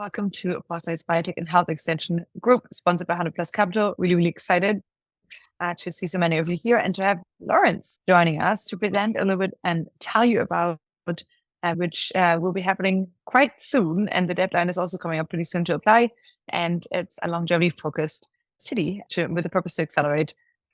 Welcome to Foresight's Biotech and Health Extension Group, sponsored by 100 Plus Capital. Really excited to see so many of you here and to have Laurence joining us to present a little bit and tell you about which will be happening quite soon. And the deadline is also coming up pretty soon to apply. And it's a longevity-focused city with the purpose to accelerate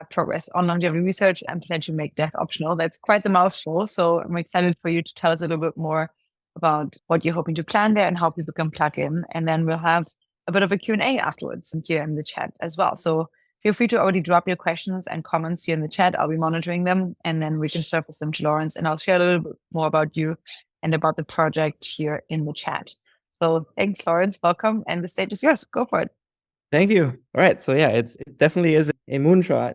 progress on longevity research and potentially make death optional. That's quite the mouthful. So I'm excited for you to tell us a little bit more about what you're hoping to plan there and how people can plug in. And then we'll have a bit of a Q&A afterwards and here in the chat as well. So feel free to already drop your questions and comments here in the chat. I'll be monitoring them and then we can surface them to Laurence and I'll share a little bit more about you and about the project here in the chat. So thanks, Laurence. Welcome. And the stage is yours. Go for it. Thank you. All right. So yeah, it definitely is a moonshot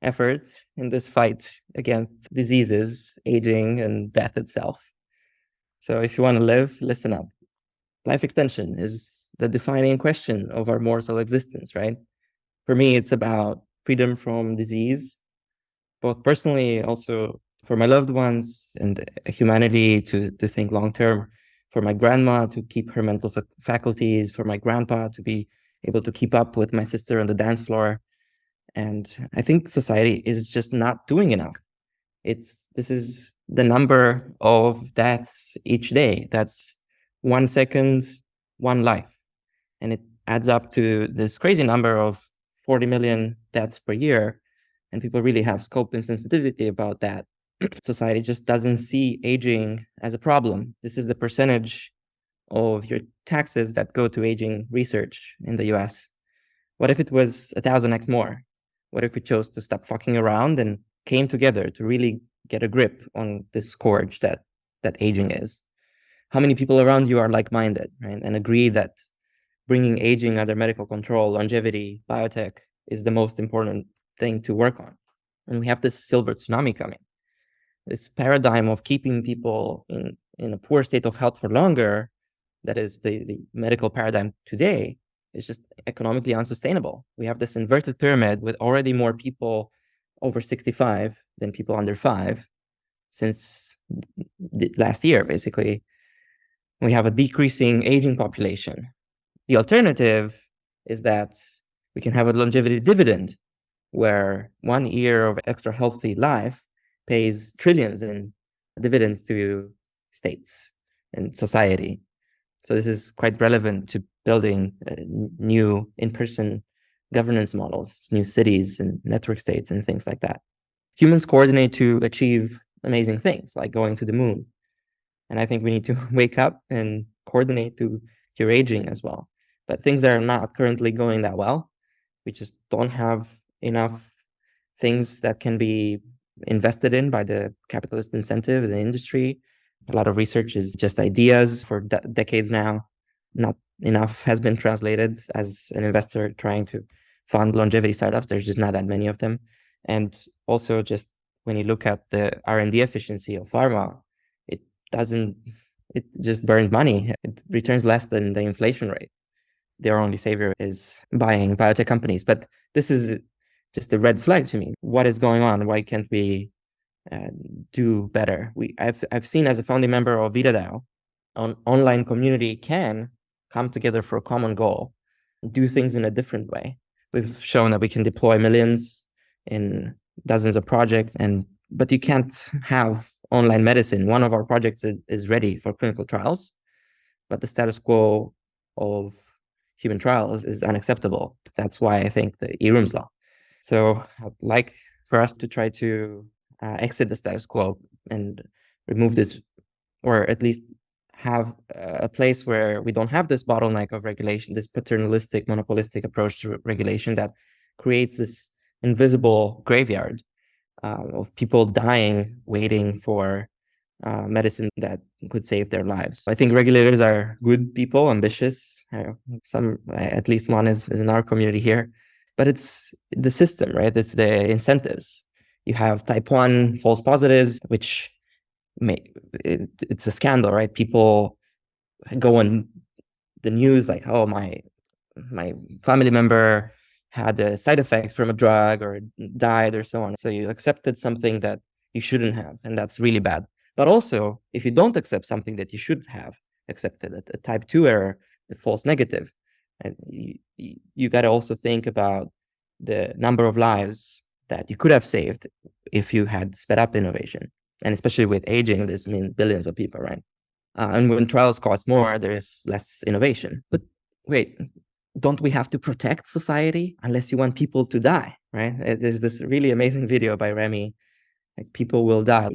effort in this fight against diseases, aging, and death itself. So if you want to live, listen up. Life extension is the defining question of our mortal existence, right? For me, it's about freedom from disease, both personally, also for my loved ones and humanity to think long-term, for my grandma to keep her mental faculties, for my grandpa to be able to keep up with my sister on the dance floor. And I think society is just not doing enough. This is the number of deaths each day. That's 1 second, one life. And it adds up to this crazy number of 40 million deaths per year. And people really have scope and sensitivity about that. Society just doesn't see aging as a problem. This is the percentage of your taxes that go to aging research in the US. What if it was 1,000x more? What if we chose to stop fucking around and came together to really get a grip on this scourge that aging is? How many people around you are like-minded, right? And agree that bringing aging under medical control, longevity, biotech is the most important thing to work on. And we have this silver tsunami coming. This paradigm of keeping people in a poor state of health for longer, that is the medical paradigm today, is just economically unsustainable. We have this inverted pyramid with already more people over 65 than people under 5 since last year, basically. We have a decreasing aging population. The alternative is that we can have a longevity dividend where 1 year of extra healthy life pays trillions in dividends to states and society. So this is quite relevant to building new in-person governance models, new cities and network states and things like that. Humans coordinate to achieve amazing things like going to the moon. And I think we need to wake up and coordinate to cure aging as well. But things are not currently going that well. We just don't have enough things that can be invested in by the capitalist incentive in the industry. A lot of research is just ideas for decades now. Not enough has been translated. As an investor trying to fund longevity startups, there's just not that many of them. And also just when you look at the R&D efficiency of pharma, it just burns money. It returns less than the inflation rate. Their only savior is buying biotech companies. But this is just a red flag to me. What is going on? Why can't we do better? I've seen as a founding member of VitaDAO, an online community can come together for a common goal, do things in a different way. We've shown that we can deploy millions in dozens of projects, but you can't have online medicine. One of our projects is ready for clinical trials, but the status quo of human trials is unacceptable. That's why I think the E-Rooms law. So I'd like for us to try to exit the status quo and remove this, or at least have a place where we don't have this bottleneck of regulation, this paternalistic, monopolistic approach to regulation that creates this invisible graveyard of people dying, waiting for medicine that could save their lives. I think regulators are good people, ambitious. Some, at least one is in our community here. But it's the system, right? It's the incentives. You have type 1 false positives, which it's a scandal, right? People go on the news like, oh, my family member had a side effect from a drug or died or so on. So you accepted something that you shouldn't have, and that's really bad. But also, if you don't accept something that you should have accepted, a type 2 error, the false negative. And you got to also think about the number of lives that you could have saved if you had sped up innovation. And especially with aging, this means billions of people, right? And when trials cost more, there's less innovation. But wait, don't we have to protect society unless you want people to die, right? There's this really amazing video by Remy, like people will die.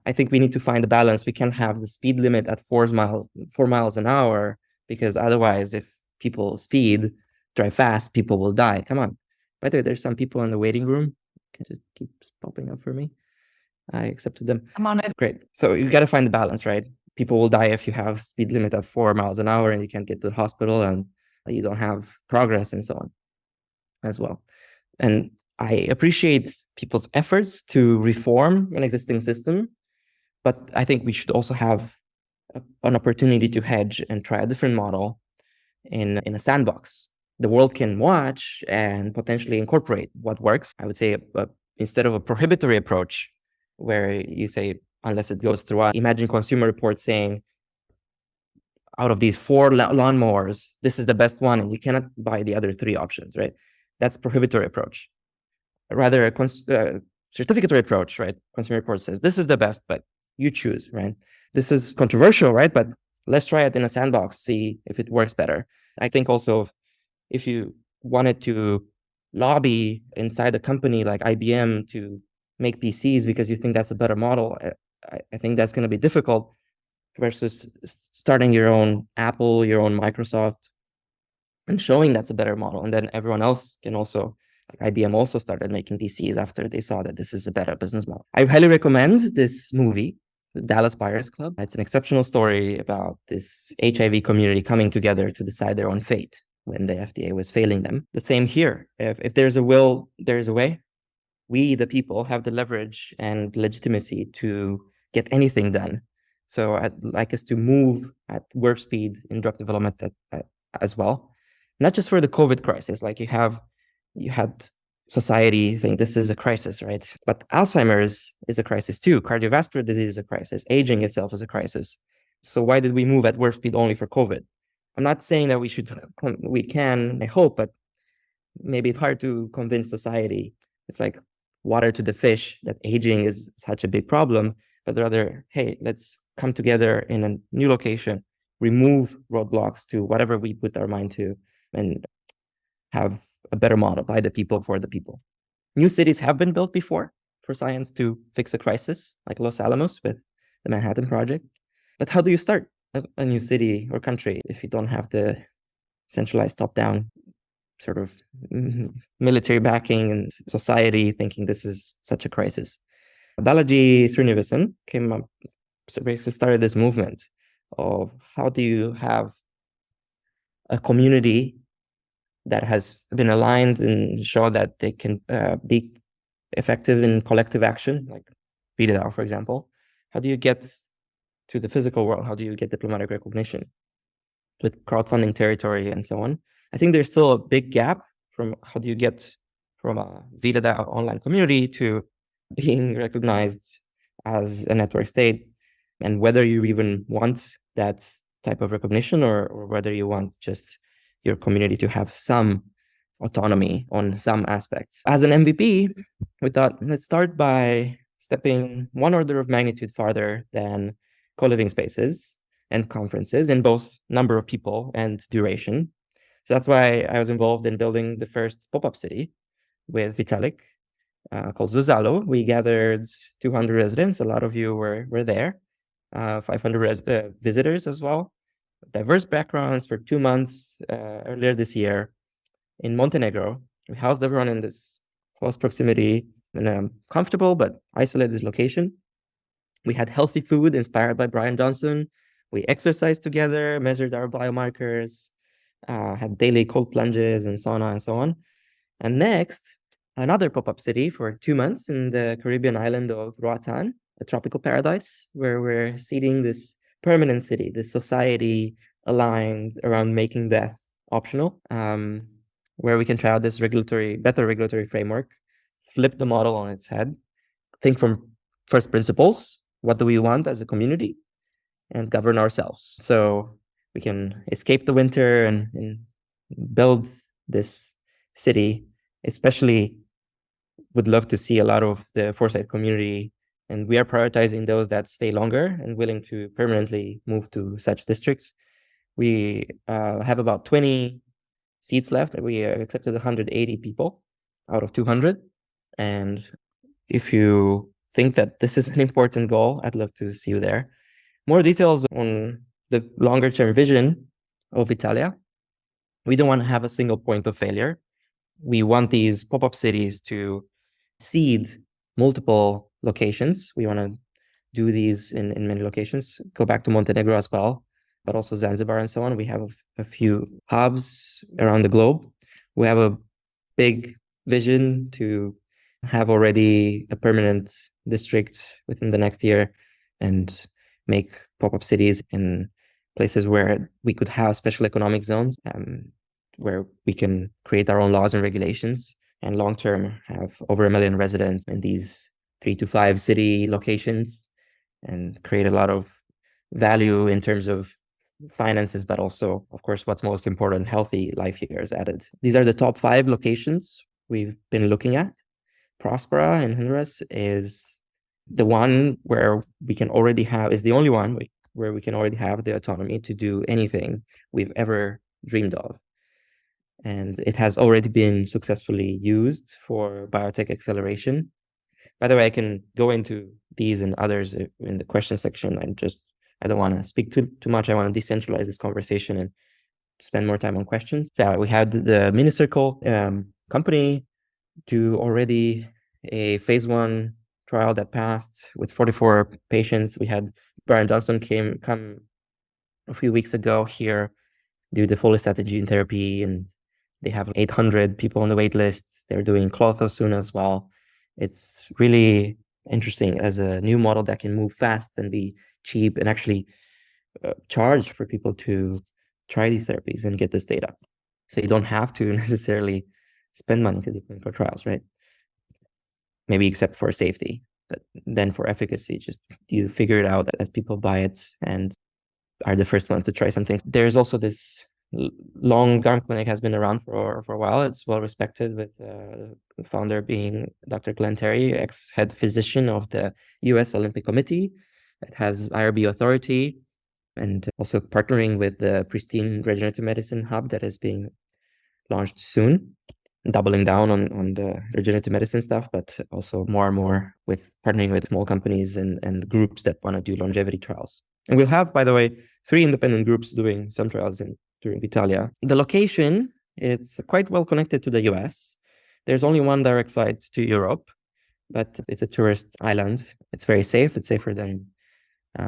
I think we need to find a balance. We can't have the speed limit at 4 miles an hour, because otherwise, if people drive fast, people will die. Come on. By the way, there's some people in the waiting room. Can just keep popping up for me. I accepted them. I'm on it. Great. So you got to find the balance, right? People will die if you have speed limit of 4 miles an hour and you can't get to the hospital and you don't have progress and so on as well. And I appreciate people's efforts to reform an existing system, but I think we should also have an opportunity to hedge and try a different model in a sandbox. The world can watch and potentially incorporate what works. I would say instead of a prohibitory approach, where you say, unless it goes through, imagine Consumer Reports saying, out of these 4 lawnmowers, this is the best one, and you cannot buy the other 3 options, right? That's prohibitory approach. Rather, a certificatory approach, right? Consumer Reports says, this is the best, but you choose, right? This is controversial, right? But let's try it in a sandbox, see if it works better. I think also if you wanted to lobby inside a company like IBM to make PCs because you think that's a better model, I think that's going to be difficult versus starting your own Apple, your own Microsoft, and showing that's a better model. And then everyone else can also, like IBM also started making PCs after they saw that this is a better business model. I highly recommend this movie, The Dallas Buyers Club. It's an exceptional story about this HIV community coming together to decide their own fate when the FDA was failing them. The same here. If there's a will, there's a way. We, the people, have the leverage and legitimacy to get anything done. So I'd like us to move at warp speed in drug development as well. Not just for the COVID crisis, like you had society think this is a crisis, right? But Alzheimer's is a crisis too. Cardiovascular disease is a crisis. Aging itself is a crisis. So why did we move at warp speed only for COVID? I'm not saying that we can, I hope, but maybe it's hard to convince society. It's like water to the fish that aging is such a big problem, but rather, hey, let's come together in a new location, remove roadblocks to whatever we put our mind to, and have a better model by the people for the people. New cities have been built before for science to fix a crisis, like Los Alamos with the Manhattan Project. But how do you start a new city or country if you don't have the centralized top-down sort of military backing and society thinking this is such a crisis? Balaji Srinivasan came up, so basically started this movement of how do you have a community that has been aligned and show that they can be effective in collective action, like VitaDAO, for example. How do you get to the physical world? How do you get diplomatic recognition with crowdfunding territory and so on? I think there's still a big gap from how do you get from a VitaDAO online community to being recognized as a network state, and whether you even want that type of recognition or whether you want just your community to have some autonomy on some aspects. As an MVP, we thought, let's start by stepping one order of magnitude farther than co-living spaces and conferences in both number of people and duration. So that's why I was involved in building the first pop-up city with Vitalik called Zuzalo. We gathered 200 residents. A lot of you were there. 500 visitors as well. Diverse backgrounds for 2 months earlier this year in Montenegro. We housed everyone in this close proximity in a comfortable but isolated location. We had healthy food inspired by Brian Johnson. We exercised together, measured our biomarkers, had daily cold plunges and sauna and so on. And next, another pop-up city for 2 months in the Caribbean island of Roatan, a tropical paradise where we're seeding this permanent city, this society aligned around making death optional, where we can try out this better regulatory framework, flip the model on its head, think from first principles, what do we want as a community, and govern ourselves. So we can escape the winter and build this city. Especially would love to see a lot of the Foresight community, and we are prioritizing those that stay longer and willing to permanently move to such districts. We have about 20 seats left. We accepted 180 people out of 200. And if you think that this is an important goal, I'd love to see you there. More details on the longer term vision of Vitalia. We don't want to have a single point of failure. We want these pop-up cities to seed multiple locations. We want to do these in many locations, go back to Montenegro as well, but also Zanzibar and so on. We have a few hubs around the globe. We have a big vision to have already a permanent district within the next year and make pop-up cities in places where we could have special economic zones, where we can create our own laws and regulations, and long-term have over 1 million residents in these 3 to 5 city locations and create a lot of value in terms of finances, but also, of course, what's most important, healthy life years added. These are the top 5 locations we've been looking at. Prospera in Honduras is the one where we can already have, is the only one where we can already have the autonomy to do anything we've ever dreamed of. And it has already been successfully used for biotech acceleration. By the way, I can go into these and others in the question section. I don't want to speak too much. I want to decentralize this conversation and spend more time on questions. So we had the Minicircle company do already a phase 1 trial that passed with 44 patients. We had Brian Johnson come a few weeks ago here, do the follistatin gene therapy, and they have 800 people on the wait list. They're doing clotho soon as well. It's really interesting as a new model that can move fast and be cheap and actually charge for people to try these therapies and get this data. So you don't have to necessarily spend money to do clinical trials, right? Maybe except for safety, but then for efficacy, just you figure it out as people buy it and are the first ones to try something. There's also this long arm clinic has been around for a while. It's well respected, with the founder being Dr. Glenn Terry, ex-head physician of the US Olympic Committee. It has IRB authority, and also partnering with the Pristine Regenerative Medicine Hub that is being launched soon, doubling down on the regenerative medicine stuff, but also more and more with partnering with small companies and groups that want to do longevity trials. And we'll have, by the way, 3 independent groups doing some trials during Vitalia. The location, it's quite well connected to the US. There's only 1 direct flight to Europe, but it's a tourist island. It's very safe. It's safer than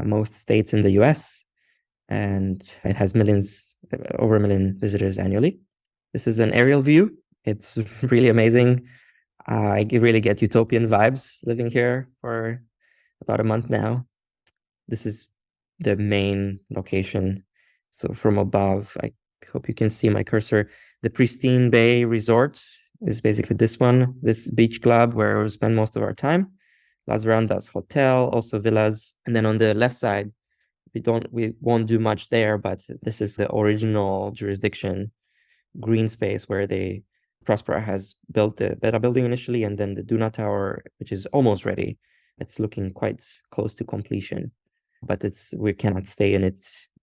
most states in the US. And it has over 1 million visitors annually. This is an aerial view. It's really amazing. I really get utopian vibes living here for about a month now. This is the main location. So from above, I hope you can see my cursor. The Pristine Bay Resort is basically this one, this beach club where we spend most of our time. Las Verandas Hotel, also villas. And then on the left side, we won't do much there, but this is the original jurisdiction green space where Prospera has built the Beta building initially, and then the Duna Tower, which is almost ready. It's looking quite close to completion, but we cannot stay in it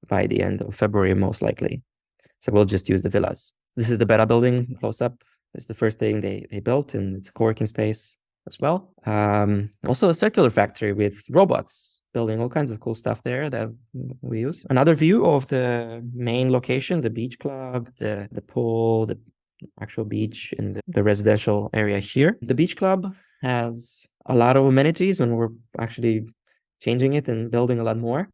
by the end of February, most likely. So we'll just use the villas. This is the Beta building close up. It's the first thing they built, and it's a co-working space as well. Also a circular factory with robots, building all kinds of cool stuff there that we use. Another view of the main location, the beach club, the pool, the actual beach in the residential area here. The beach club has a lot of amenities, and we're actually changing it and building a lot more.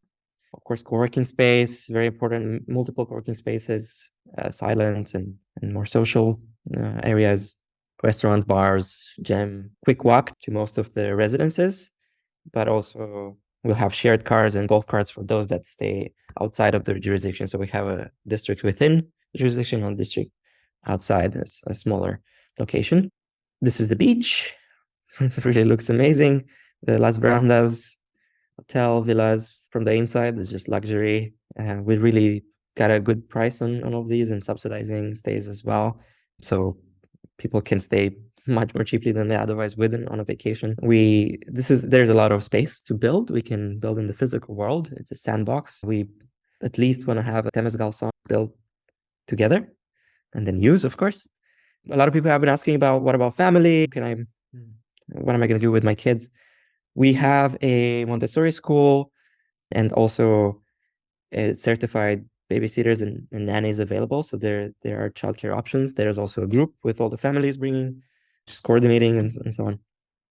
Of course, co-working space, very important, multiple co-working spaces, silent and more social areas, restaurants, bars, gym, quick walk to most of the residences, but also we'll have shared cars and golf carts for those that stay outside of the jurisdiction. So we have a district within the jurisdiction and district outside, as a smaller location. This is the beach. It really looks amazing. The Las Verandas Hotel, villas from the inside is just luxury. We really got a good price on all of these and subsidizing stays as well. So people can stay much more cheaply than they otherwise would on a vacation. There's a lot of space to build. We can build in the physical world. It's a sandbox. We at least want to have a Temesgal song built together and then use, of course. A lot of people have been asking about, what about family? What am I going to do with my kids? We have a Montessori school and also certified babysitters and nannies available. So there are childcare options. There's also a group with all the families bringing, just coordinating and so on.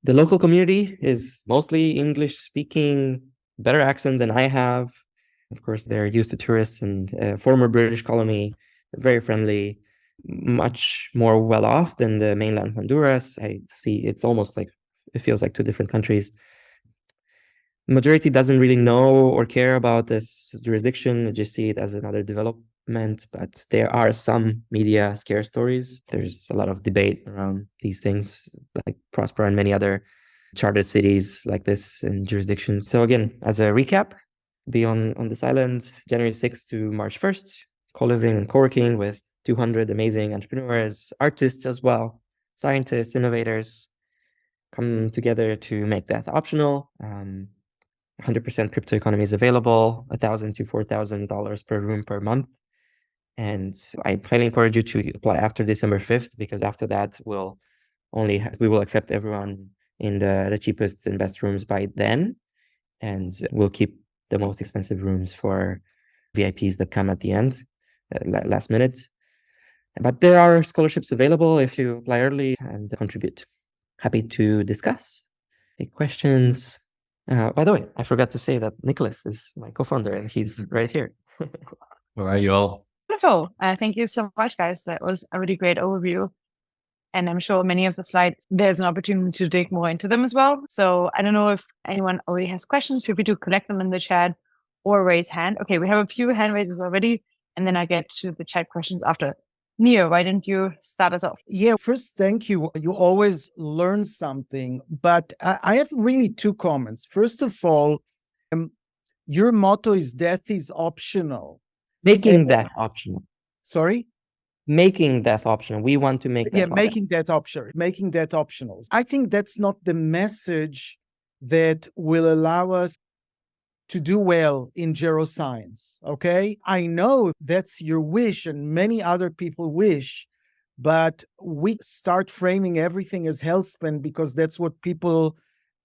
The local community is mostly English speaking, better accent than I have. Of course, they're used to tourists and former British colony, very friendly, much more well off than the mainland Honduras. I see it's almost like, it feels like two different countries. Majority doesn't really know or care about this jurisdiction. They just see it as another development, but there are some media scare stories. There's a lot of debate around these things, like Prospera and many other chartered cities like this in jurisdictions. So again, as a recap, be on this island January 6th to March 1st, co-living and co-working with 200 amazing entrepreneurs, artists as well, scientists, innovators, come together to make that optional. 100% crypto economy is available, $1,000 to $4,000 per room per month. And I highly encourage you to apply after December 5th, because after that, we will accept everyone in the cheapest and best rooms by then. And we'll keep the most expensive rooms for VIPs that come at the end, last minute. But there are scholarships available if you apply early and contribute. Happy to discuss. Take questions. By the way, I forgot to say that Nicholas is my co-founder and he's right here. All right, you all. Wonderful. Thank you so much, guys. That was a really great overview. And I'm sure many of the slides, there's an opportunity to dig more into them as well. So I don't know if anyone already has questions. Feel free to collect them in the chat or raise hand. Okay, we have a few hand raises already. And then I get to the chat questions after. Neo, why didn't you start us off? Yeah, first, thank you. You always learn something, but I have really two comments. First of all, your motto is death is optional. Making that optional. Sorry? Making death optional. We want to make that optional. Making that optional. Making that optional. I think that's not the message that will allow us to do well in geroscience, okay? I know that's your wish and many other people wish, but we start framing everything as health span because that's what people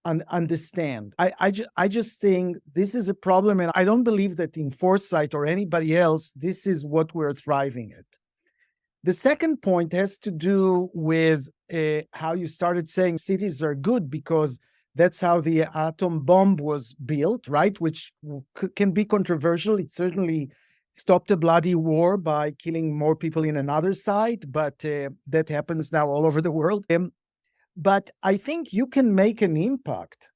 understand. I just think this is a problem, and I don't believe that in Foresight or anybody else, this is what we're thriving at. The second point has to do with how you started saying cities are good because that's how the atom bomb was built, right? Which can be controversial. It certainly stopped a bloody war by killing more people in another side, but that happens now all over the world. But I think you can make an impact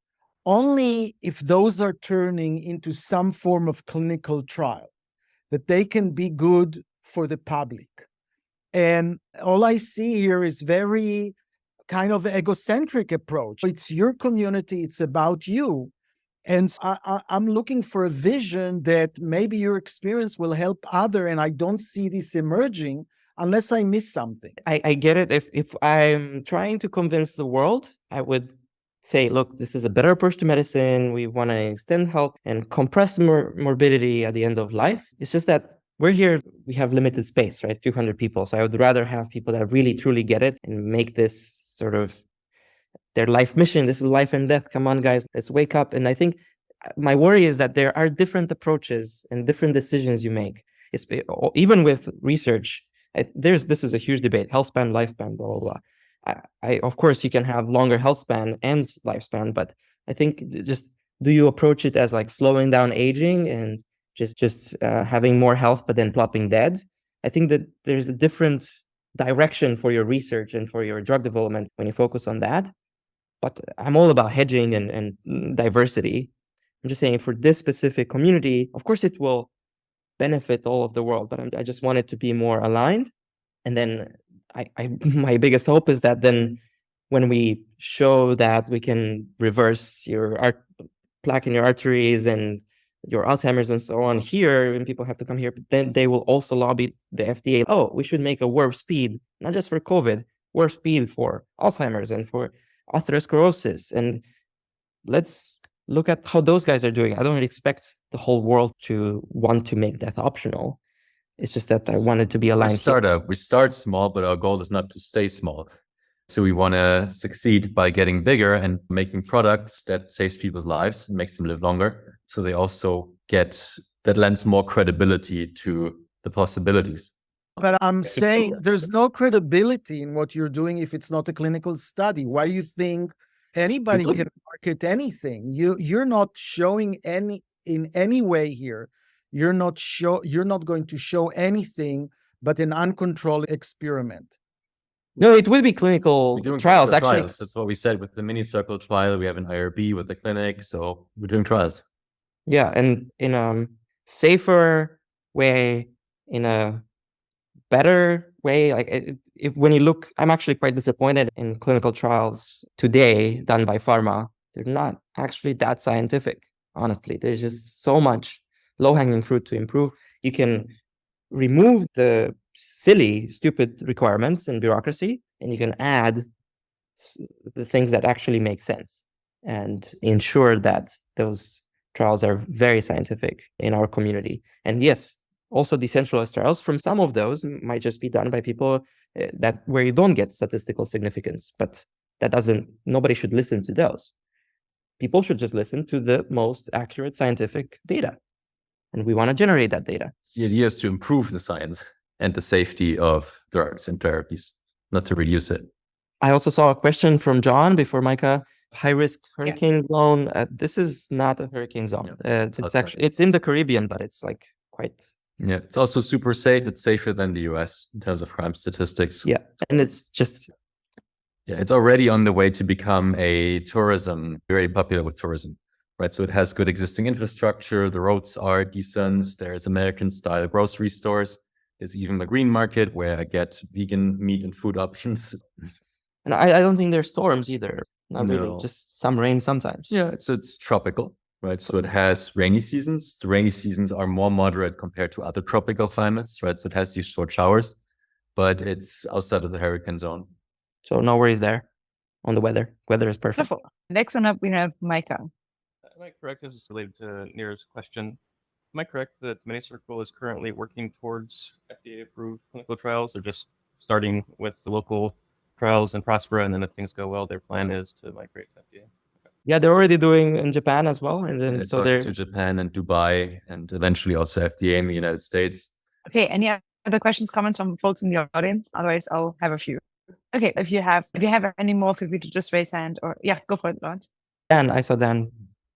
only if those are turning into some form of clinical trial, that they can be good for the public. And all I see here is very kind of egocentric approach. It's your community, it's about you. And I'm looking for a vision that maybe your experience will help other, and I don't see this emerging unless I miss something. I get it. If I'm trying to convince the world, I would say, look, this is a better approach to medicine. We want to extend health and compress morbidity at the end of life. It's just that we're here, we have limited space, right? 200 people. So I would rather have people that really, truly get it and make this sort of their life mission. This is life and death. Come on, guys, let's wake up. And I think my worry is that there are different approaches and different decisions you make. Even with research, this is a huge debate, health span, lifespan, blah, blah, blah. Of course, you can have longer health span and lifespan, but I think just do you approach it as like slowing down aging and just having more health, but then plopping dead? I think that there's a different direction for your research and for your drug development when you focus on that. But I'm all about hedging and diversity. I'm just saying for this specific community, of course, it will benefit all of the world, but I just want it to be more aligned. And then my biggest hope is that then when we show that we can reverse your plaque in your arteries and your Alzheimer's and so on here, and people have to come here, but then they will also lobby the FDA. Oh, we should make a warp speed, not just for COVID, warp speed for Alzheimer's and for atherosclerosis. And let's look at how those guys are doing. I don't really expect the whole world to want to make death optional. It's just that I wanted to be aligned. We start small, but our goal is not to stay small. So we want to succeed by getting bigger and making products that saves people's lives and makes them live longer. So they also that lends more credibility to the possibilities. But I'm saying there's no credibility in what you're doing if it's not a clinical study. Why do you think anybody can market anything? You're not showing in any way here. You're not going to show anything but an uncontrolled experiment. No, it will be clinical trials. Actually, that's what we said with the mini circle trial. We have an IRB with the clinic, so we're doing trials. Yeah, and in a safer way, in a better way. Like when you look, I'm actually quite disappointed in clinical trials today done by pharma. They're not actually that scientific, honestly. There's just so much low-hanging fruit to improve. You can remove the silly, stupid requirements and bureaucracy, and you can add the things that actually make sense and ensure that those trials are very scientific in our community. And yes, also decentralized trials from some of those might just be done by people where you don't get statistical significance, but nobody should listen to those. People should just listen to the most accurate scientific data. And we want to generate that data. The idea is to improve the science and the safety of drugs and therapies, not to reduce it. I also saw a question from John before Micah. High-risk hurricane zone. This is not a hurricane zone. It's in the Caribbean, but it's like quite... Yeah, it's also super safe. It's safer than the US in terms of crime statistics. Yeah, and it's just... Yeah, it's already on the way to become very popular with tourism, right? So it has good existing infrastructure. The roads are decent. There's American-style grocery stores. There's even a green market where I get vegan meat and food options. And I don't think there's storms either. Not really, just some rain sometimes. Yeah, it's tropical, right? So it has rainy seasons. The rainy seasons are more moderate compared to other tropical climates, right? So it has these short showers, but it's outside of the hurricane zone. So no worries there on the weather. Weather is perfect. Wonderful. Next one up, we have Micah. Am I correct? This is related to Nira's question. Am I correct that Minicircle is currently working towards FDA-approved clinical trials, or just starting with the local trials and Prospera, and then if things go well, their plan is to migrate to FDA? Okay. Yeah, they're already doing in Japan as well, and then they're to Japan and Dubai, and eventually also FDA in the United States. Okay, any other questions, comments from folks in the audience? Otherwise, I'll have a few. Okay, if you have any more, feel free to just raise hand or go for it, Laurence. Dan, I saw Dan.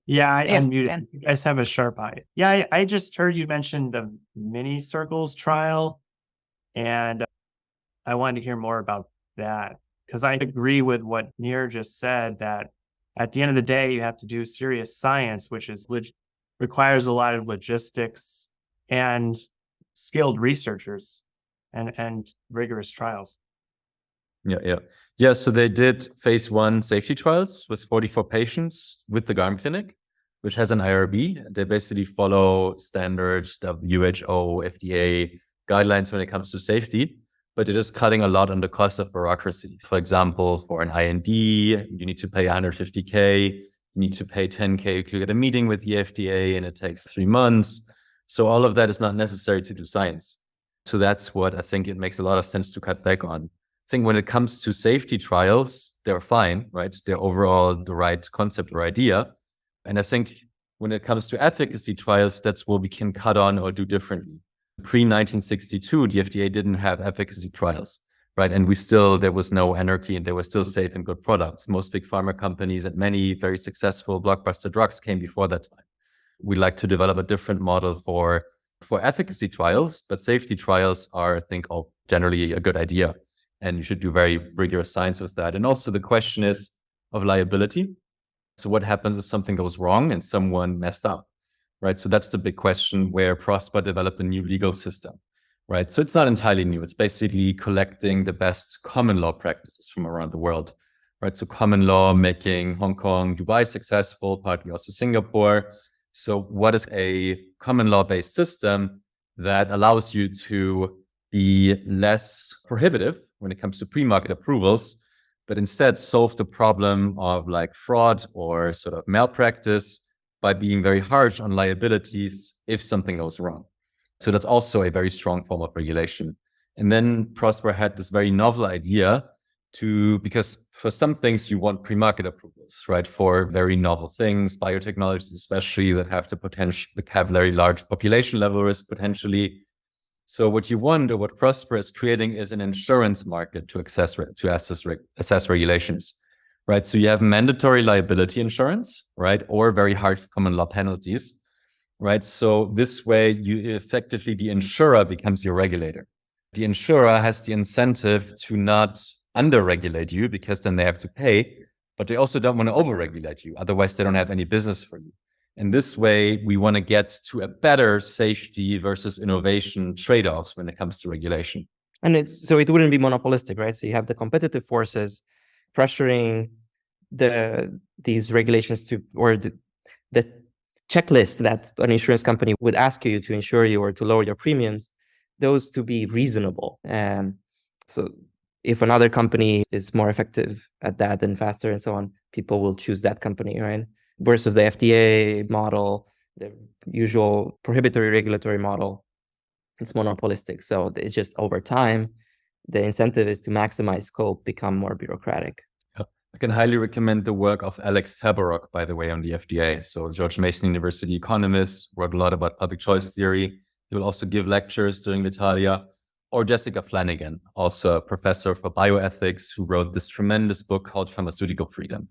Yeah, I unmuted. You guys have a sharp eye. Yeah, I just heard you mention the mini circles trial, and I wanted to hear more about that, because I agree with what Nir just said, that at the end of the day, you have to do serious science, which requires a lot of logistics and skilled researchers and rigorous trials. Yeah. So they did phase 1 safety trials with 44 patients with the GARM clinic, which has an IRB. They basically follow standards, WHO, FDA guidelines when it comes to safety, but they're just cutting a lot on the cost of bureaucracy. For example, for an IND, you need to pay $150K, you need to pay $10K to get a meeting with the FDA, and it takes 3 months. So all of that is not necessary to do science. So that's what I think it makes a lot of sense to cut back on. I think when it comes to safety trials, they're fine, right? They're overall the right concept or idea. And I think when it comes to efficacy trials, that's what we can cut on or do differently. Pre-1962, the FDA didn't have efficacy trials, right? And there was no anarchy, and they were still safe and good products. Most big pharma companies and many very successful blockbuster drugs came before that time. We like to develop a different model for efficacy trials, but safety trials are, I think, generally a good idea. And you should do very rigorous science with that. And also the question is of liability. So what happens if something goes wrong and someone messed up, right? So that's the big question where Prosper developed a new legal system, right? So it's not entirely new. It's basically collecting the best common law practices from around the world, right? So common law making Hong Kong, Dubai successful, partly also Singapore. So what is a common law-based system that allows you to be less prohibitive when it comes to pre-market approvals, but instead solve the problem of like fraud or sort of malpractice by being very harsh on liabilities if something goes wrong. So that's also a very strong form of regulation. And then Prosper had this very novel idea because for some things you want pre-market approvals, right? For very novel things, biotechnologies especially, that have the potential to have very large population level risk potentially. So what you want, or what Prosper is creating, is an insurance market to assess regulations, right? So you have mandatory liability insurance, right? Or very harsh common law penalties, right? So this way you effectively, the insurer becomes your regulator. The insurer has the incentive to not under-regulate you, because then they have to pay, but they also don't want to over-regulate you. Otherwise, they don't have any business for you. In this way, we want to get to a better safety versus innovation trade-offs when it comes to regulation. And so it wouldn't be monopolistic, right? So you have the competitive forces pressuring these regulations or the checklist that an insurance company would ask you to insure you or to lower your premiums, those to be reasonable. And so if another company is more effective at that and faster and so on, people will choose that company, right? Versus the FDA model, the usual prohibitory regulatory model, it's monopolistic. So it's just over time, the incentive is to maximize scope, become more bureaucratic. I can highly recommend the work of Alex Tabarrok, by the way, on the FDA. So George Mason University economist, wrote a lot about public choice theory. He will also give lectures during Vitalia. Or Jessica Flanagan, also a professor for bioethics, who wrote this tremendous book called Pharmaceutical Freedom.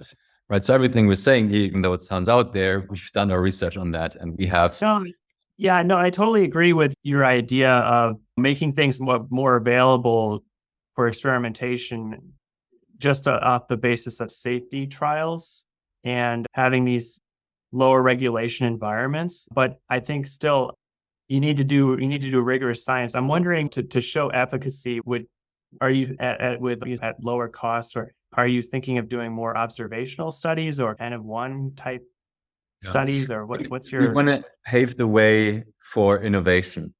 Right. So everything we're saying, even though it sounds out there, we've done our research on that, and we have. Yeah, no, I totally agree with your idea of making things more available for experimentation, just off the basis of safety trials and having these lower regulation environments. But I think still, you need to do rigorous science. I'm wondering, to show efficacy, are you at lower cost, or are you thinking of doing more observational studies or N-of-1 type studies, or what's your? We want to pave the way for innovation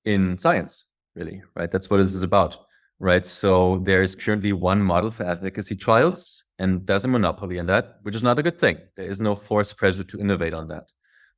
in science, really, right? That's what this is about, right? So there is currently one model for efficacy trials, and there's a monopoly in that, which is not a good thing. There is no forced pressure to innovate on that.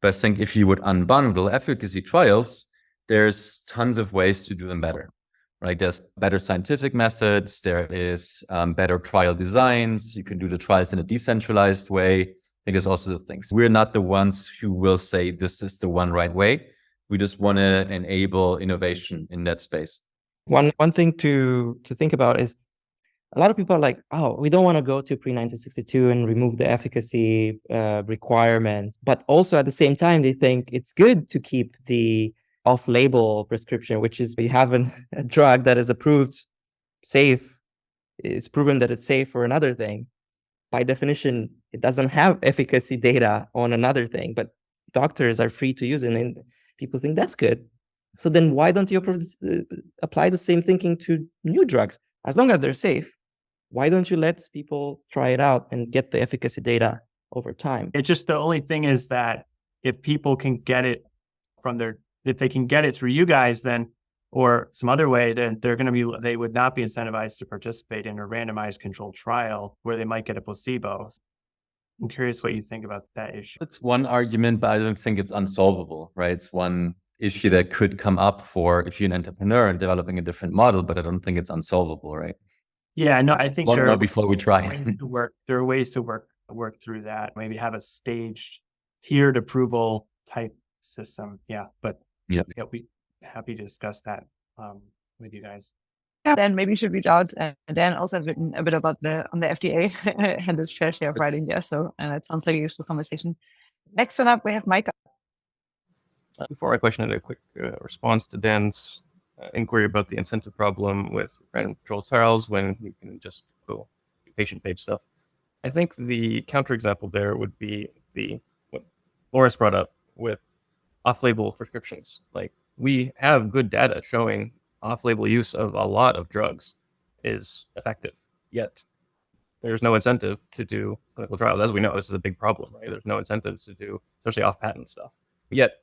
But I think if you would unbundle efficacy trials, there's tons of ways to do them better, right? There's better scientific methods. There is better trial designs. You can do the trials in a decentralized way. I think there's also the things. We're not the ones who will say this is the one right way. We just want to enable innovation in that space. One thing to think about is, a lot of people are like, oh, we don't want to go to pre-1962 and remove the efficacy requirements. But also at the same time, they think it's good to keep the off-label prescription, which is we have a drug that is approved safe. It's proven that it's safe for another thing. By definition, it doesn't have efficacy data on another thing, but doctors are free to use it, and people think that's good. So then why don't you apply the same thinking to new drugs? As long as they're safe, why don't you let people try it out and get the efficacy data over time? It's just, the only thing is that if people can get it if they can get it through you guys, then, or some other way, then they would not be incentivized to participate in a randomized controlled trial where they might get a placebo. I'm curious what you think about that issue. It's one argument, but I don't think it's unsolvable, right? It's one issue that could come up for if you're an entrepreneur and developing a different model, but I don't think it's unsolvable, right? Yeah, no, I think not before we try. There are ways to work through that. Maybe have a staged, tiered approval type system. Yeah, but yeah, we'd be happy to discuss that with you guys. Yeah, then maybe you should reach out. Dan also has written a bit about on the FDA and his fair share of writing there. So it sounds like a useful conversation. Next one up, we have Micah. Before I question it, a quick response to Dan's inquiry about the incentive problem with random controlled trials when you can just go patient-paid stuff. I think the counterexample there would be what Laurence brought up with off-label prescriptions. Like, we have good data showing off-label use of a lot of drugs is effective, yet there's no incentive to do clinical trials. As we know, this is a big problem, right? There's no incentives to do, especially off-patent stuff. Yet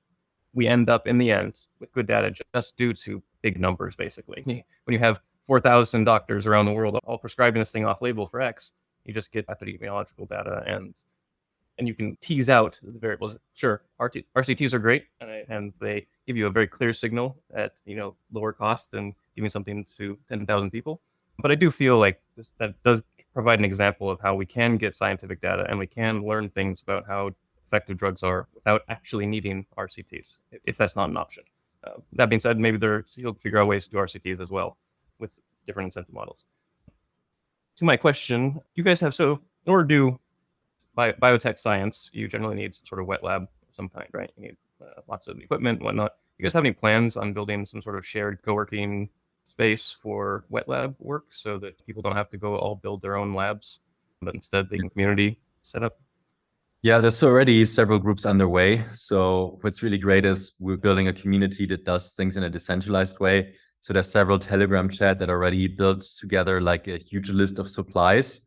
we end up in the end with good data just due to big numbers, basically. When you have 4,000 doctors around the world all prescribing this thing off-label for X, you just get epidemiological data, and you can tease out the variables. Sure, RCTs are great, and they give you a very clear signal at lower cost than giving something to 10,000 people. But I do feel like that does provide an example of how we can get scientific data and we can learn things about how effective drugs are without actually needing RCTs, if that's not an option. That being said, maybe you'll figure out ways to do RCTs as well with different incentive models. To my question, you guys have, so in order to do biotech science, you generally need some sort of wet lab of some kind, right? You need lots of equipment and whatnot. You guys have any plans on building some sort of shared co-working space for wet lab work so that people don't have to go all build their own labs, but instead they can community set up? Yeah, there's already several groups underway. So what's really great is we're building a community that does things in a decentralized way. So there's several Telegram chat that already built together like a huge list of supplies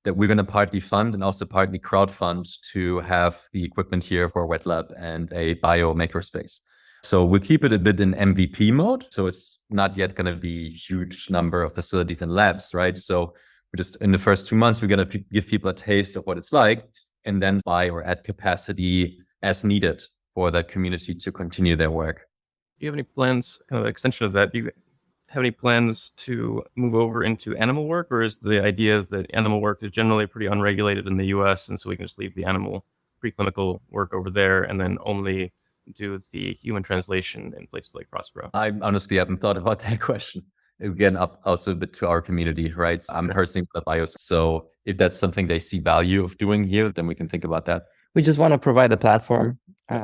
that we're going to partly fund and also partly crowdfund to have the equipment here for a wet lab and a bio makerspace. So we'll keep it a bit in MVP mode. So it's not yet going to be a huge number of facilities and labs, right? So we're just in the first 2 months, we're going to give people a taste of what it's like, and then buy or add capacity as needed for that community to continue their work. Do you have any plans, kind of extension of that? Do you have any plans to move over into animal work, or is the idea that animal work is generally pretty unregulated in the US, and so we can just leave the animal preclinical work over there and then only do the human translation in places like Prospero? I honestly haven't thought about that question. Again, up also a bit to our community, right? I'm personally the bios. So if that's something they see value of doing here, then we can think about that. We just want to provide a platform.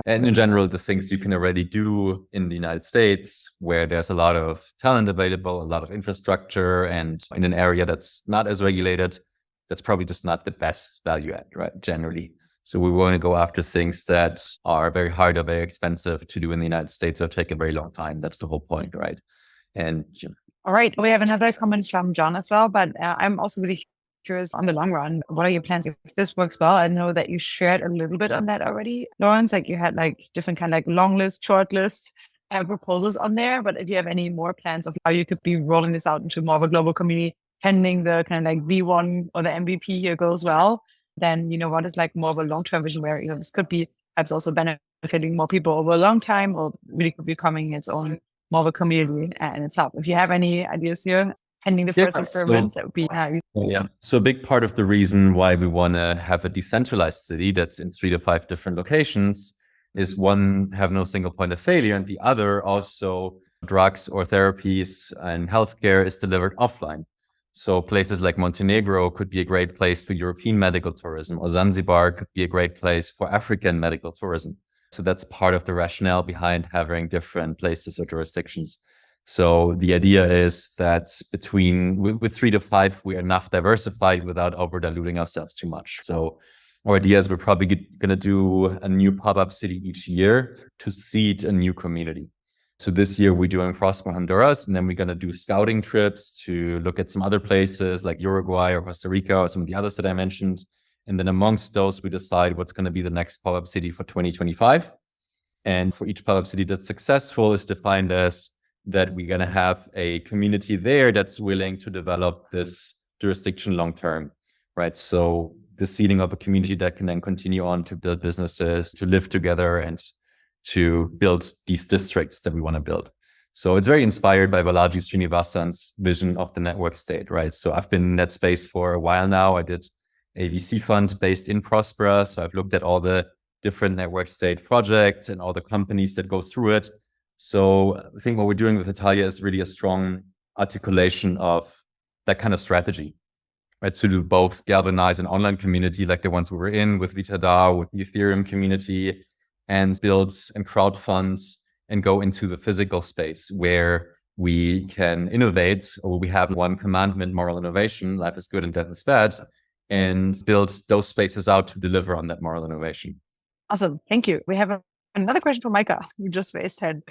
And in general, the things you can already do in the United States, where there's a lot of talent available, a lot of infrastructure, and in an area that's not as regulated, that's probably just not the best value add, right? Generally. So we want to go after things that are very hard or very expensive to do in the United States or take a very long time. That's the whole point, right? And all right, we have another comment from John as well, but I'm also really curious on the long run. What are your plans if this works well? I know that you shared a little bit on that already, Laurence. Like you had like different kind of like long list, short list proposals on there. But if you have any more plans of how you could be rolling this out into more of a global community, pending the kind of like V1 or the MVP here goes well, then what is like more of a long-term vision where this could be perhaps also benefiting more people over a long time, or really could be becoming its own more of a community in itself. If you have any ideas here, pending the first experiments, that would be yeah. So a big part of the reason why we want to have a decentralized city that's in 3 to 5 different locations is one, have no single point of failure, and the other also drugs or therapies and healthcare is delivered offline. So places like Montenegro could be a great place for European medical tourism, or Zanzibar could be a great place for African medical tourism. So that's part of the rationale behind having different places or jurisdictions. So the idea is that with 3 to 5, we're enough diversified without over diluting ourselves too much. So our idea is we're probably going to do a new pop-up city each year to seed a new community. So this year we're doing Prospero, Honduras, and then we're going to do scouting trips to look at some other places like Uruguay or Costa Rica or some of the others that I mentioned. And then amongst those, we decide what's going to be the next pop-up city for 2025. And for each pop-up city that's successful is defined as that we're going to have a community there that's willing to develop this jurisdiction long-term, right? So the seeding of a community that can then continue on to build businesses, to live together, and to build these districts that we want to build. So it's very inspired by Balaji Srinivasan's vision of the network state, right? So I've been in that space for a while now. I did a VC fund based in Prospera. So I've looked at all the different network state projects and all the companies that go through it. So I think what we're doing with Vitalia is really a strong articulation of that kind of strategy, right? To do both galvanize an online community like the ones we were in with VitaDAO, with the Ethereum community, and build and crowdfund and go into the physical space where we can innovate, or we have one commandment, moral innovation, life is good and death is bad, and build those spaces out to deliver on that moral innovation. Awesome. Thank you. We have another question from Micah, who just raised hand.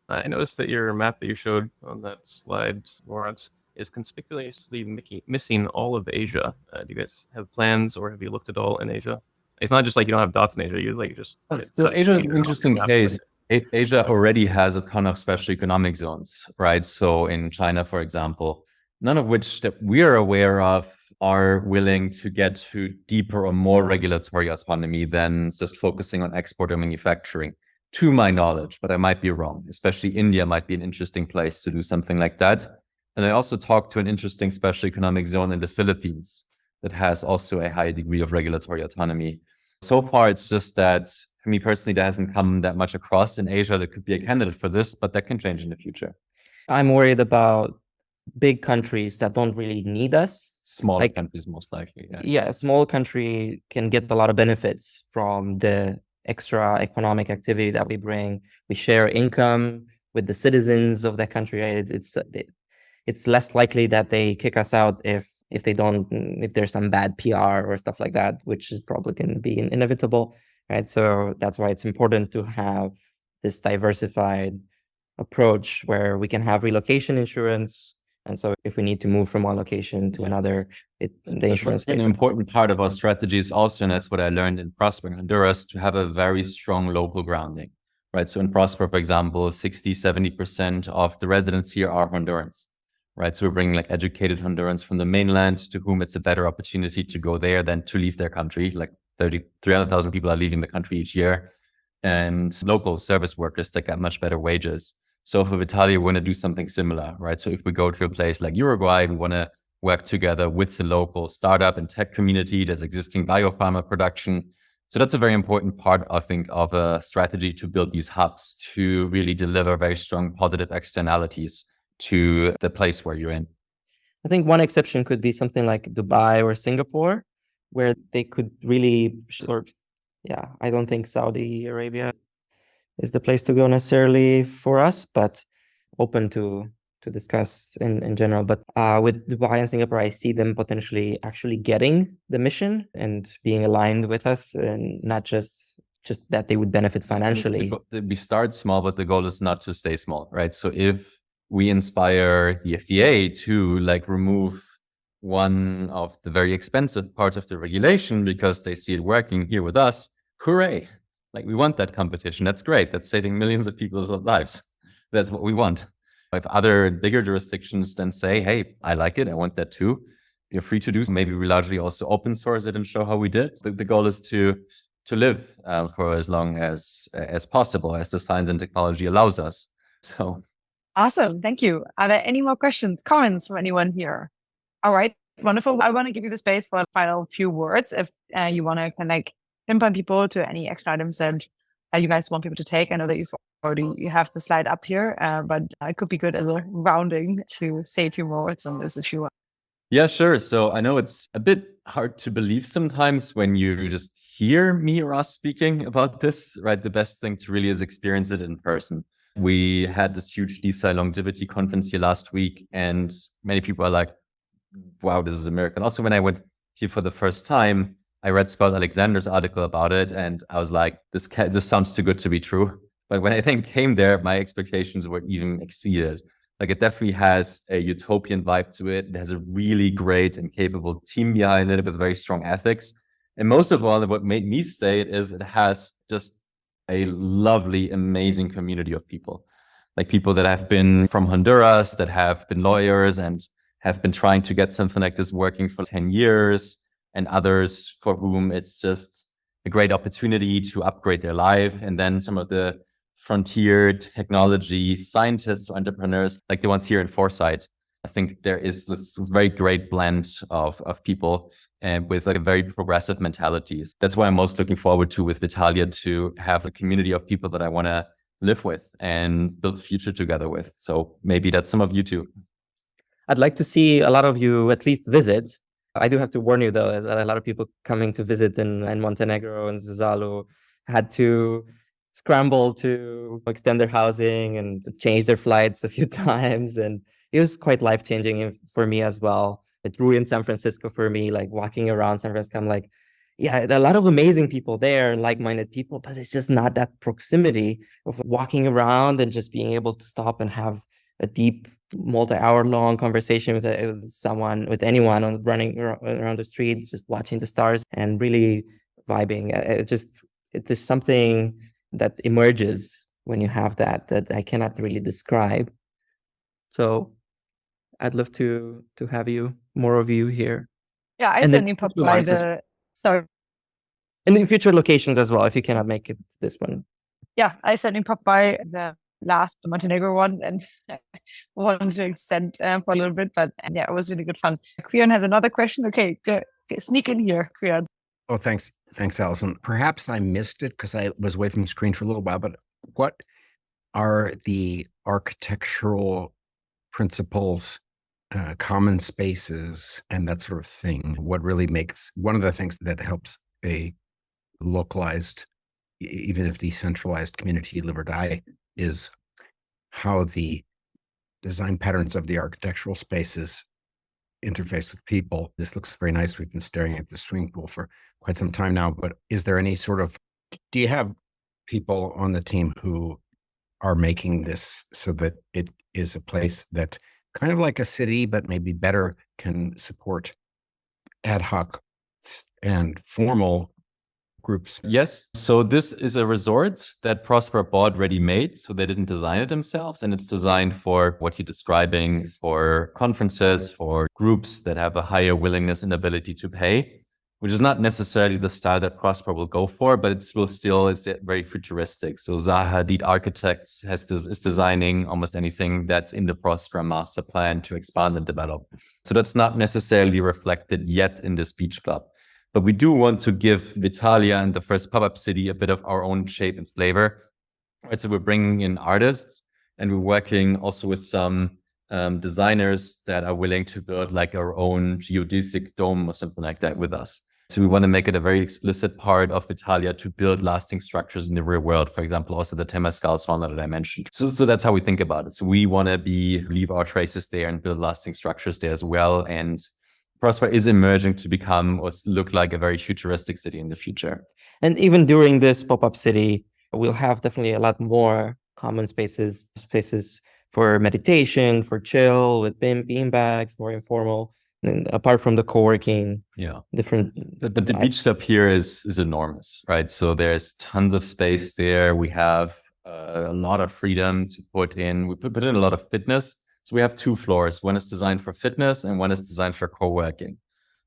I noticed that your map that you showed on that slide, Laurence, is conspicuously missing all of Asia. Do you guys have plans, or have you looked at all in Asia? It's not just like you don't have dots in Asia. You like just. So Asia is an interesting case. Asia already has a ton of special economic zones, right? So in China, for example, none of which that we are aware of are willing to get to deeper or more regulatory autonomy than just focusing on export or manufacturing, to my knowledge, but I might be wrong. Especially India might be an interesting place to do something like that. And I also talked to an interesting special economic zone in the Philippines that has also a high degree of regulatory autonomy. So far, it's just that for me personally, that hasn't come that much across in Asia that could be a candidate for this, but that can change in the future. I'm worried about big countries that don't really need us. Smaller countries, most likely. Yeah, a small country can get a lot of benefits from the extra economic activity that we bring. We share income with the citizens of that country. Right? It's less likely that they kick us out if there's some bad PR or stuff like that, which is probably going to be inevitable, right? So that's why it's important to have this diversified approach where we can have relocation insurance. And so if we need to move from one location to another, the insurance. An important part of our strategy is also, and that's what I learned in Prosper in Honduras, to have a very strong local grounding, right? So in Prosper, for example, 60-70% of the residents here are Hondurans, right? So we're bringing like educated Hondurans from the mainland to whom it's a better opportunity to go there than to leave their country. Like 300,000 people are leaving the country each year, and local service workers that get much better wages. So for Vitalia, we want to do something similar, right? So if we go to a place like Uruguay, we want to work together with the local startup and tech community. There's existing biopharma production. So that's a very important part, I think, of a strategy to build these hubs to really deliver very strong positive externalities to the place where you're in. I think one exception could be something like Dubai or Singapore, where they could really I don't think Saudi Arabia is the place to go necessarily for us, but open to discuss in general. But with Dubai and Singapore, I see them potentially actually getting the mission and being aligned with us, and not just that they would benefit financially. We start small, but the goal is not to stay small, right? So if we inspire the FDA to like remove one of the very expensive parts of the regulation because they see it working here with us, hooray. Like, we want that competition. That's great. That's saving millions of people's lives. That's what we want. If other bigger jurisdictions then say, hey, I like it, I want that too, you're free to do so. Maybe we largely also open source it and show how we did. So the goal is to live for as long as possible, as the science and technology allows us. So awesome. Thank you. Are there any more questions, comments from anyone here? All right. Wonderful. I want to give you the space for a final few words. If you want to pinpoint people to any action items that you guys want people to take. I know that you have the slide up here, but it could be good as a rounding to say a few more words on this issue. Yeah, sure. So I know it's a bit hard to believe sometimes when you just hear me or us speaking about this, right? The best thing to really is experience it in person. We had this huge DeSci longevity conference here last week, and many people are like, wow, this is a miracle. Also, when I went here for the first time, I read Scott Alexander's article about it, and I was like, this sounds too good to be true. But when I came there, my expectations were even exceeded. Like, it definitely has a utopian vibe to it. It has a really great and capable team behind it with very strong ethics. And most of all, what made me stay is it has just a lovely, amazing community of people. Like, people that have been from Honduras, that have been lawyers and have been trying to get something like this working for 10 years. And others for whom it's just a great opportunity to upgrade their life. And then some of the frontier technology scientists or entrepreneurs, like the ones here in Foresight. I think there is this very great blend of people and with like a very progressive mentalities. That's what I'm most looking forward to with Vitalia, to have a community of people that I want to live with and build a future together with. So maybe that's some of you too. I'd like to see a lot of you at least visit. I do have to warn you, though, that a lot of people coming to visit in Montenegro and Zuzalu had to scramble to extend their housing and to change their flights a few times. And it was quite life-changing for me as well. It ruined San Francisco for me, like walking around San Francisco. I'm like, yeah, there are a lot of amazing people there, like-minded people, but it's just not that proximity of walking around and just being able to stop and have a deep multi-hour long conversation with someone, with anyone on running around the street, just watching the stars and really vibing. There's something that emerges when you have that I cannot really describe. So I'd love to have more of you here. Yeah, I certainly popped by the. Sorry. And in future locations as well, if you cannot make it to this one. Yeah, I certainly popped by the last Montenegro one and wanted to extend for a little bit, but yeah, it was really good fun. Kriyan has another question. Okay, sneak in here, Kriyan. Oh, thanks, Alison. Perhaps I missed it because I was away from the screen for a little while, but what are the architectural principles, common spaces, and that sort of thing? What really makes one of the things that helps a localized, even if decentralized community live or die, is how the design patterns of the architectural spaces interface with people. This looks very nice. We've been staring at the swimming pool for quite some time now, but is there any do you have people on the team who are making this so that it is a place that kind of like a city, but maybe better can support ad hoc and formal groups? Yes. So this is a resort that Prosper bought ready-made. So they didn't design it themselves. And it's designed for what you're describing, for conferences, for groups that have a higher willingness and ability to pay, which is not necessarily the style that Prosper will go for, but it's very futuristic. So Zaha Hadid Architects is designing almost anything that's in the Prosper master plan to expand and develop. So that's not necessarily reflected yet in this beach club. But we do want to give Vitalia and the first pop-up city a bit of our own shape and flavor. Right, so we're bringing in artists, and we're working also with some designers that are willing to build like our own geodesic dome or something like that with us. So we want to make it a very explicit part of Vitalia to build lasting structures in the real world. For example, also the Temescal sauna that I mentioned. So that's how we think about it. So we want to leave our traces there and build lasting structures there as well. And Prosper is emerging to become or look like a very futuristic city in the future. And even during this pop-up city, we'll have definitely a lot more common spaces for meditation, for chill, with bean bags, more informal. And apart from the co-working, different. But the beach club here is enormous, right? So there's tons of space there. We have a lot of freedom to put in. We put in a lot of fitness. So we have 2 floors. One is designed for fitness and one is designed for co-working.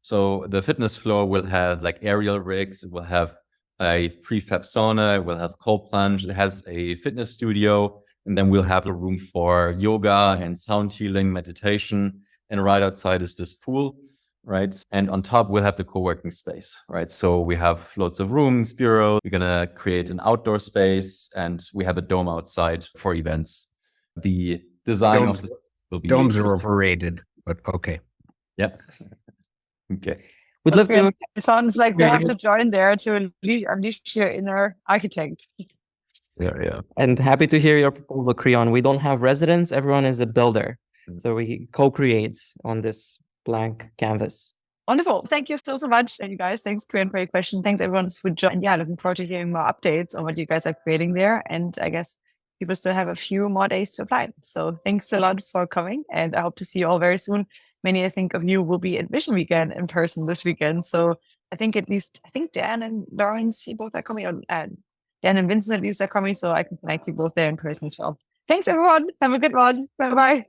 So the fitness floor will have like aerial rigs. It will have a prefab sauna. It will have cold plunge. It has a fitness studio. And then we'll have a room for yoga and sound healing, meditation. And right outside is this pool, right? And on top, we'll have the co-working space, right? So we have lots of rooms, bureau. We're going to create an outdoor space, and we have a dome outside for events. The design of the will be domes are overrated, but okay. Yep. Okay. We'd love to. It sounds like they have to join there to unleash your inner architect. Yeah. And happy to hear your proposal, Kriyan. We don't have residents. Everyone is a builder. So we co-create on this blank canvas. Wonderful. Thank you so much. And you guys, thanks, Kriyan, for your question. Thanks, everyone, for joining. Yeah, looking forward to hearing more updates on what you guys are creating there. And I guess people still have a few more days to apply. So thanks a lot for coming. And I hope to see you all very soon. Many, I think, of you will be at Vision Weekend in person this weekend. So I think Dan and Laurence, you both are coming. Dan and Vincent at least are coming. So I can connect you both there in person as well. Thanks, everyone. Have a good one. Bye-bye.